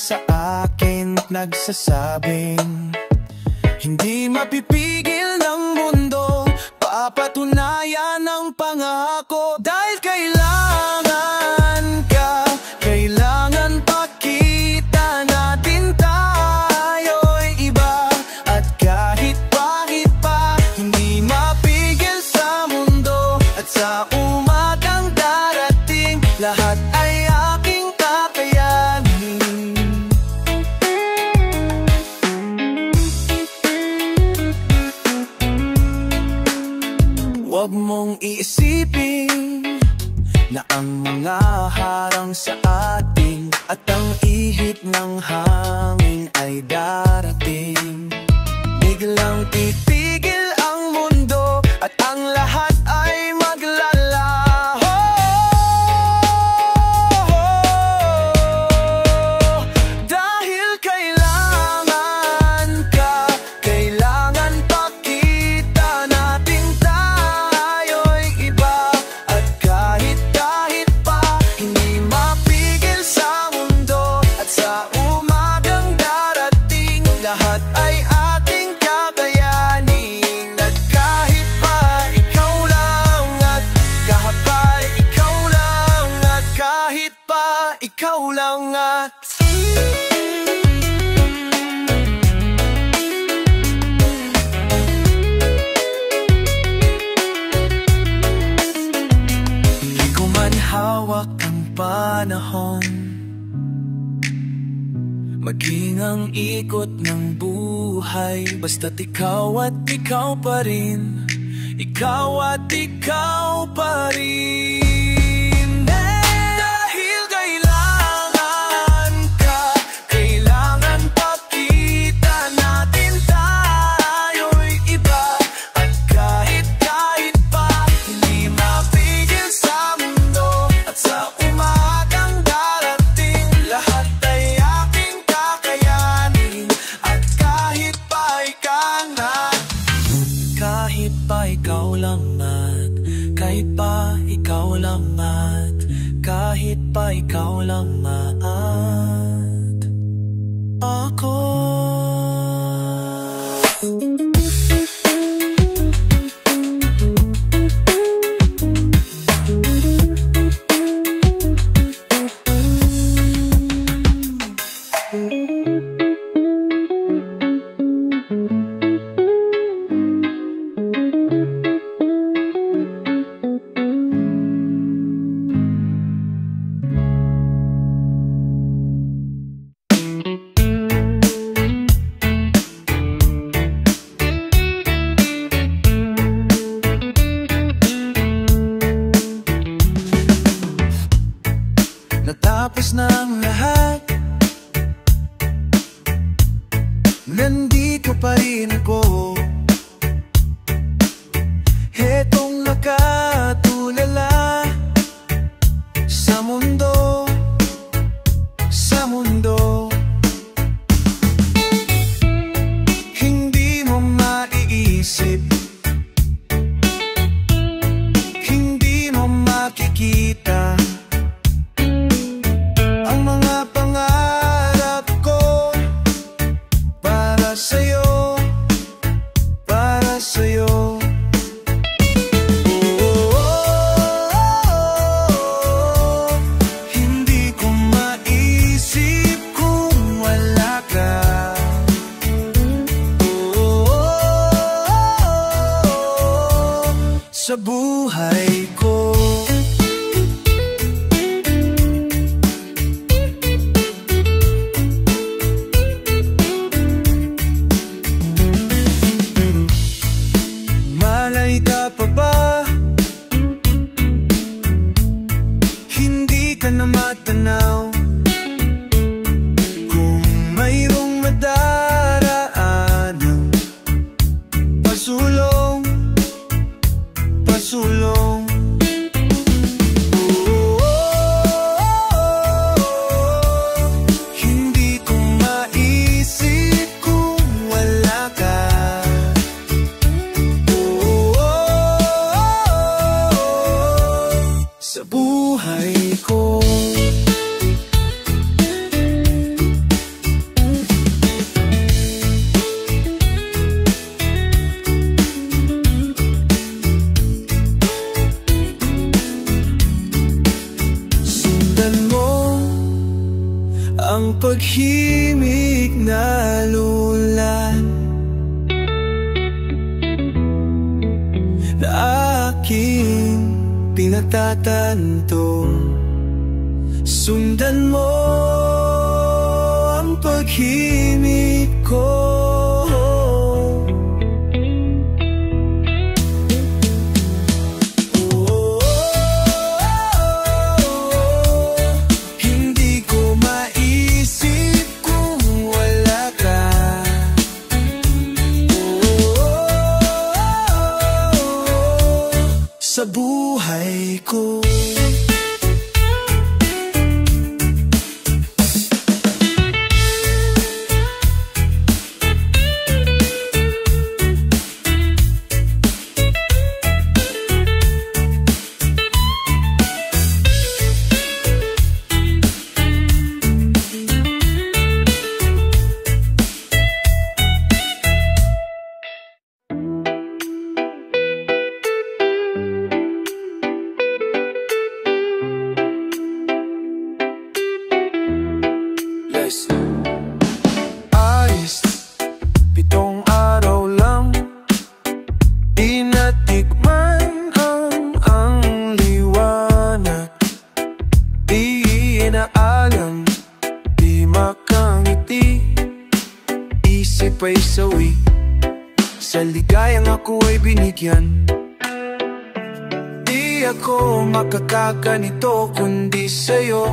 sa akin nagsasabing hindi mapipigil ng mundo, papatunayan ang pangako. Dahil kailangan ka, kailangan pakita natin tayo'y iba. At kahit pa, hindi mapigil sa mundo. At sa umagang darating, lahat ay aking kakayanin. Huwag mong iisipin na ang mga harang sa ating at ang ihip ng hangin ay darating. Biglang titigil ang mundo at ang lahat ay maglalaho. Dahil kailangan ka, kailangan pakita natin tayo'y iba. At kahit pa, hindi mapigil sa mundo. At sa umagang darating, lahat ay ating kakayanin. At kahit pa, ikaw lang. At kahit pa, ikaw lang. At kahit pa, ikaw lang. At hindi ko man hawak ang panahon, maging ang ikot ng buhay. Basta't ikaw at ikaw pa rin, ikaw at ikaw pa rin. Dahil kailangan ka, kailangan pakita natin tayo'y iba. At kahit pa, hindi mapigil sa mundo. At sa umagang darating, lahat ay aking kakayanin. At kahit pa ikaw na, kahit pa ikaw lang. At kahit pa ikaw lang. At kahit pa ikaw lang. At ako. tahimik na lulan na aking pinagtatanto. Sundan mo ang paghimik ko. Hindi ko maisip kung wala ka. Sa buhay ko. Ayos, 7 araw lang, di natikman ang liwanag. Di inaalam, di makangiti, isip ay sawi, sa ligayang ako ay binigyan. Di ako makakaganito kundi sa'yo.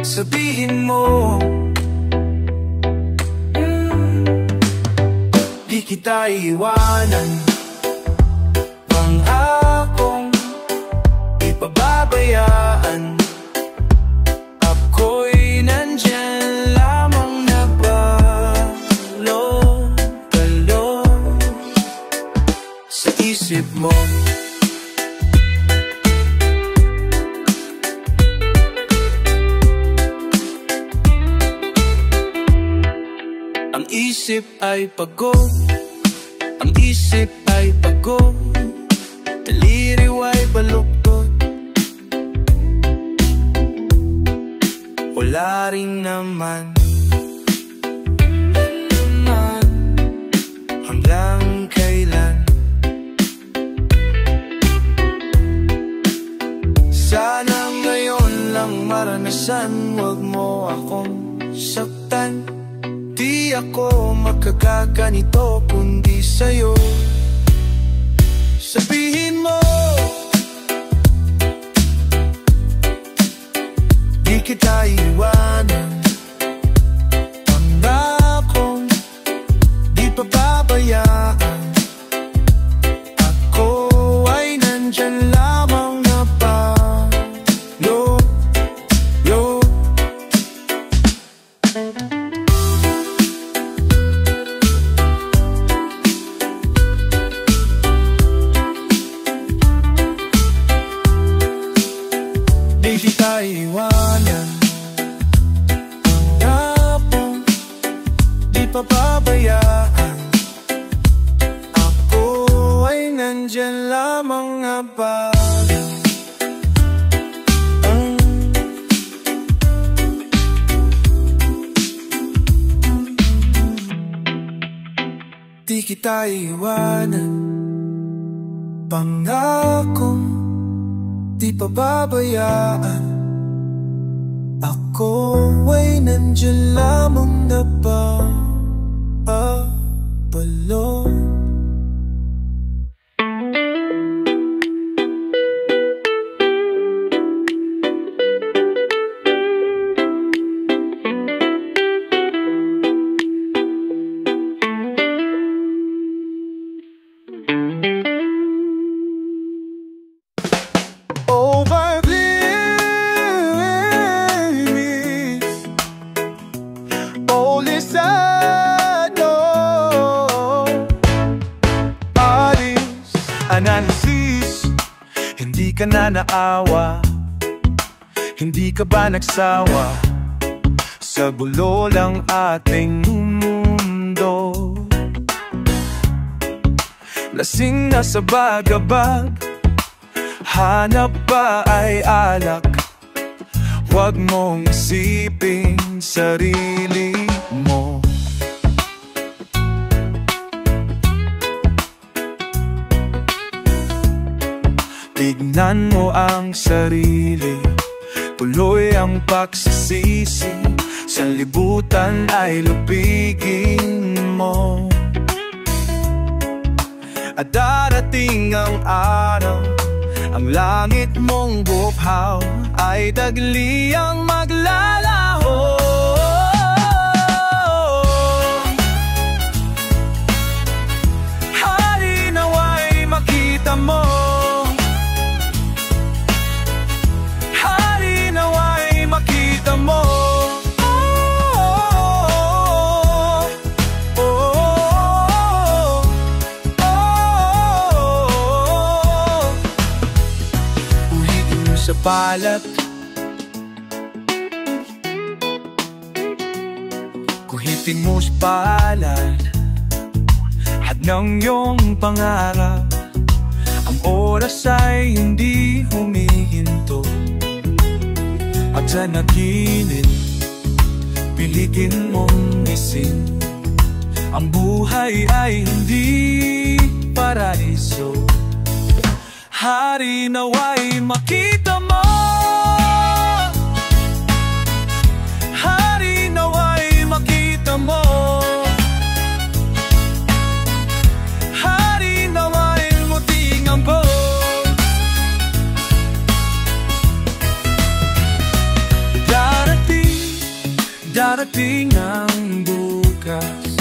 Sabihin mo, di kita iiwanan. Pangakong di pababayaan. Ako'y nandyan lamang na balon-balon sa isip mo. Ang isip ay pagod, ang isip ay pagod, daliriw ay baluktot. Wala rin naman hanggang kailan. Sana ngayon lang maranasan, wag mo akong saktan. Di ako makakaganito kundi sa'yo. Sabihin mo, di kita iwanan. Pangakong di pababayaan. Ako ay nandyan lamang na payo-yo. Di kita iwanan. Pangakong di pababayaan. Ako ay nandyan lamang nga ba. Di kita iwanan. Pangakong di pababayaan. Ako ay nandyan lamang na balon. Analysis, hindi ka na naawa, hindi ka ba nagsawa sa gulo lang ating mundo? Lasing na sa bagabag, hanap pa ay alak, Huwag mong isiping sarili mo. Tignan mo ang sarili, tuloy ang pagsisisi. Sa libutan ay lupigin mo. At darating ang araw, ang langit mong bukhaw ay tagliyang maglalaho. Hari nawa'y makita mo, hari nawa'y makita mo. Sa balat, guhitin mo sa balat at ng iyong pangarap. Ang oras ay hindi humihinto, at sa naginip piligin mong isin. Ang buhay ay hindi paraiso. Hari nawa'y makita mo, hari nawa'y makita mo, hari nawa'y mutingan po. Darating ang bukas,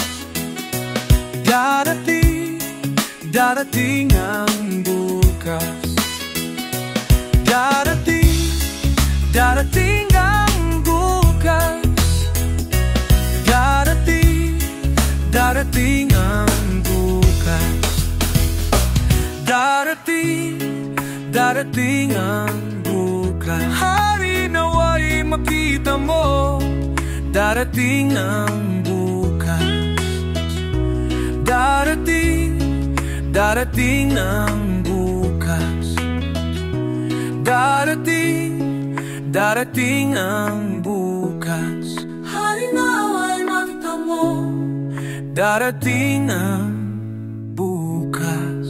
darating ang bukas. Darating ang bukas. Darating ang bukas. Darating ang bukas. Hari nawa'y makita mo, darating ang bukas. Darating ang bukas. Darating ang bukas. Hari nawa'y makita mo, darating ang bukas.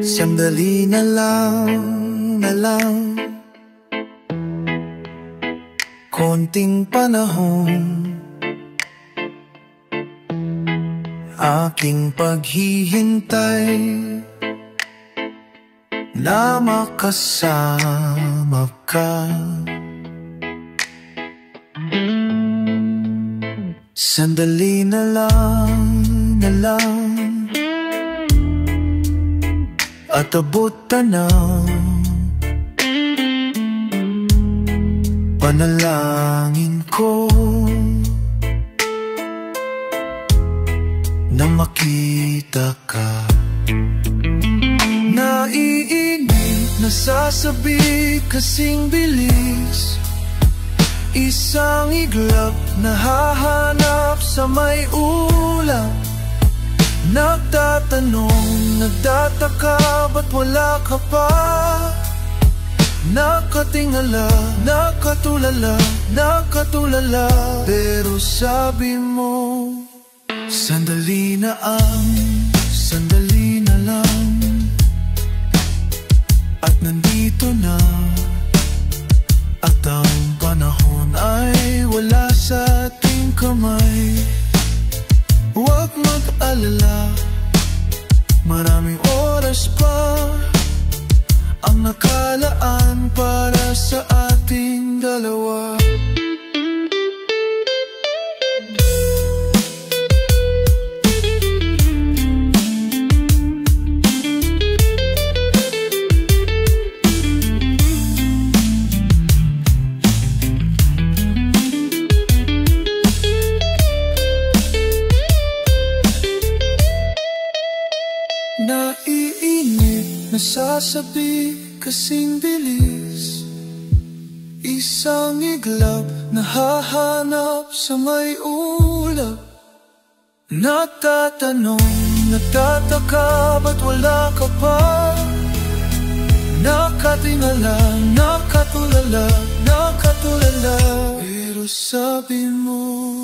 Sandali na lang, konting panahon, aking paghihintay na makasama ka. Sandali na lang, at abot na panalangin ko na makita ka. Naiinip, nasasabi kasing bilis, isang iglap na hahanap sa may ulap. Nagtatanong, nagtataka, ba't wala ka pa? Nakatingala, nakatulala, pero sabi mo, sandali na lang, at nandito na, at ang panahon ay wala sa ating kamay. Huwag mag-alala, maraming oras pa ang nakalaan para sa ating dalawa. Naiinip, nasasabi kasing bilis, Isang iglap na hahanap sa may ulap. Nagtatanong, nagtataka, ba't wala ka pa? Nakatingala, nakatulala, nakatulala. Pero sabi mo,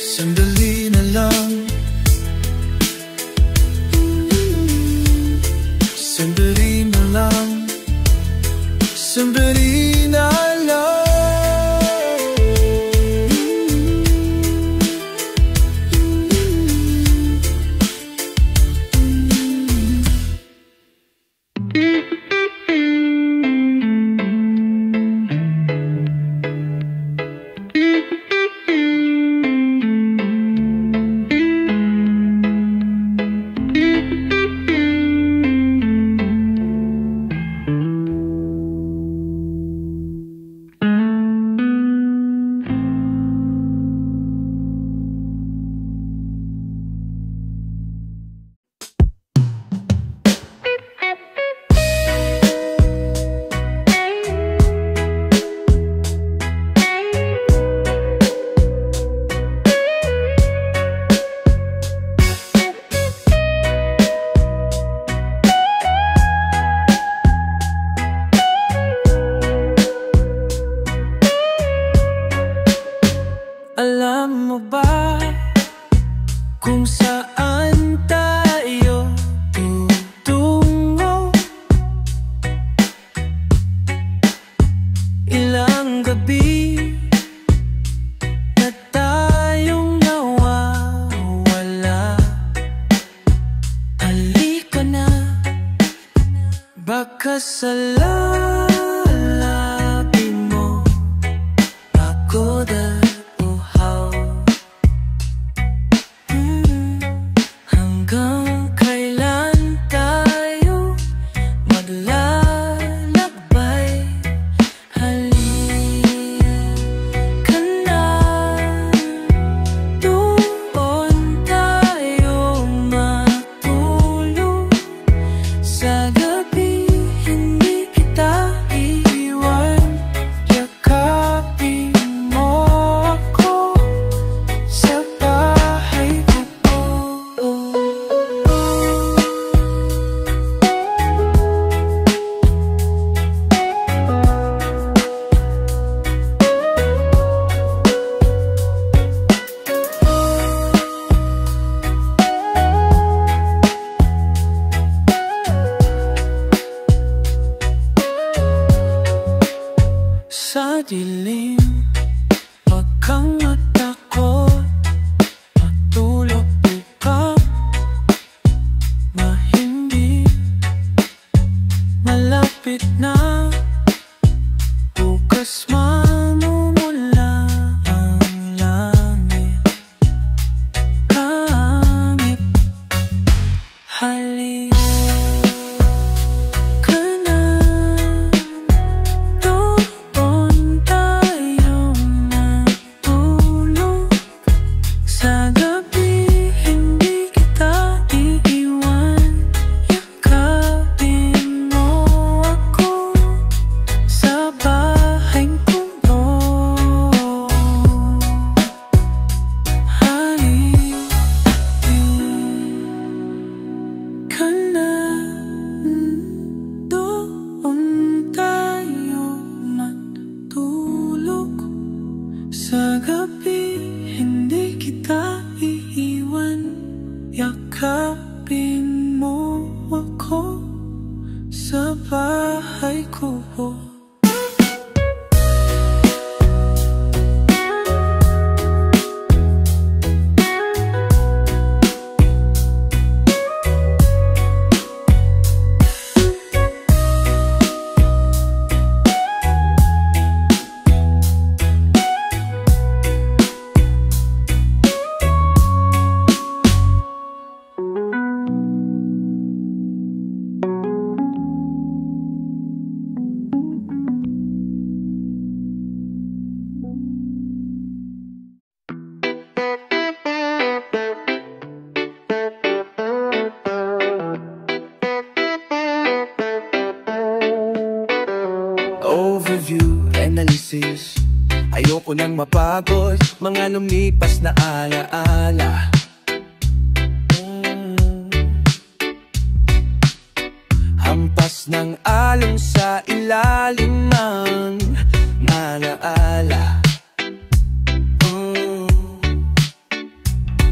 sandali na lang. Sandali na lang. Sandali na lang. Alam mo ba kung saan tayo tutungo? Ilang gabi na tayong nawawala. Halika na, baka sa lalapin mo ako dahil hanggang kailan tayo maglalakbay? Halika na, doon tayo matulog. Sa gabi hindi kita iiwan, yakapin mo ako sa bahay ko. Sa dilim, wag kang matakot, matulog ka, mahimbing, malapit na, bukas mamumula ang langit. Kamit, halika na, doon tayo mapagod, mga lumipas na alaala. Hampas ng alon sa ilalim ng alaala.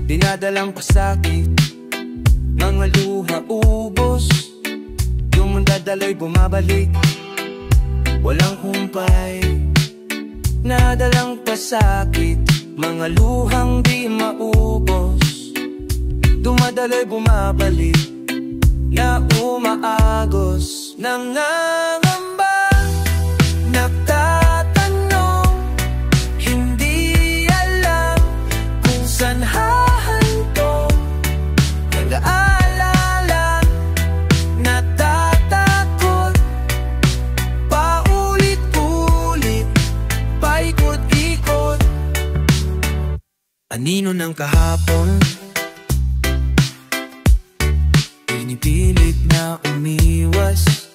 Dinadalang pasakit, mga luha ubos, yung dadaloy bumabalik, walang humpay. Nadalang pasakit, mga luhang di maubos, dumadaloy bumabalik, na umaagos. Nangangamba, nagtatanong, hindi alam kung saan hahantong. Nag-aalala, natatakot, paulit-ulit, paikot-ikot. Anino ng kahapon, pinipilit na umiwas.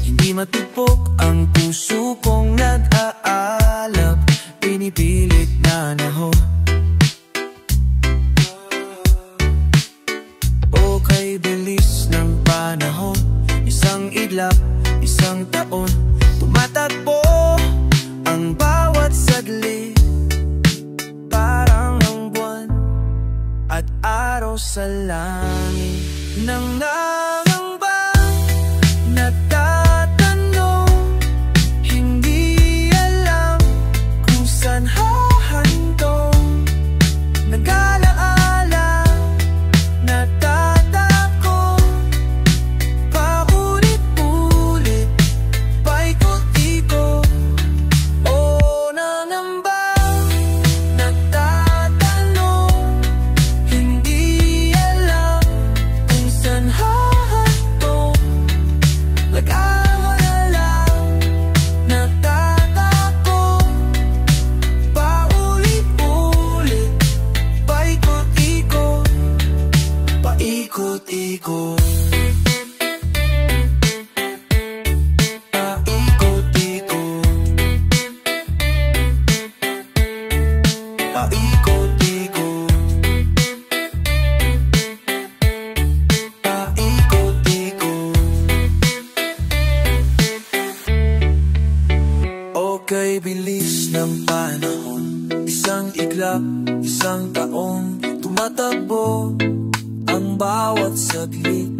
Hindi matupok ang puso kong nag-aalap, pinipilit na naho. O kay bilis ng panahon, isang iglap, isang taon, tumatakbo ang bawat saglit, parang ang buwan at araw sa langit. Nangangamba, nagtatanong, hindi alam kung saan hahantong. Nag-alaala, natatakot, paulit-ulit, paikot-ikot. O nangamba, nagtatanong, hindi alam kung saan hahantong. Nag-aalala, natatakot, paulit-ulit, paikot-ikot, paikot-ikot. Paikot-ikot, paikot-ikot. Okay, bilis ng panahon, isang iglap, isang taon, tumatakbo ang bawat saglit,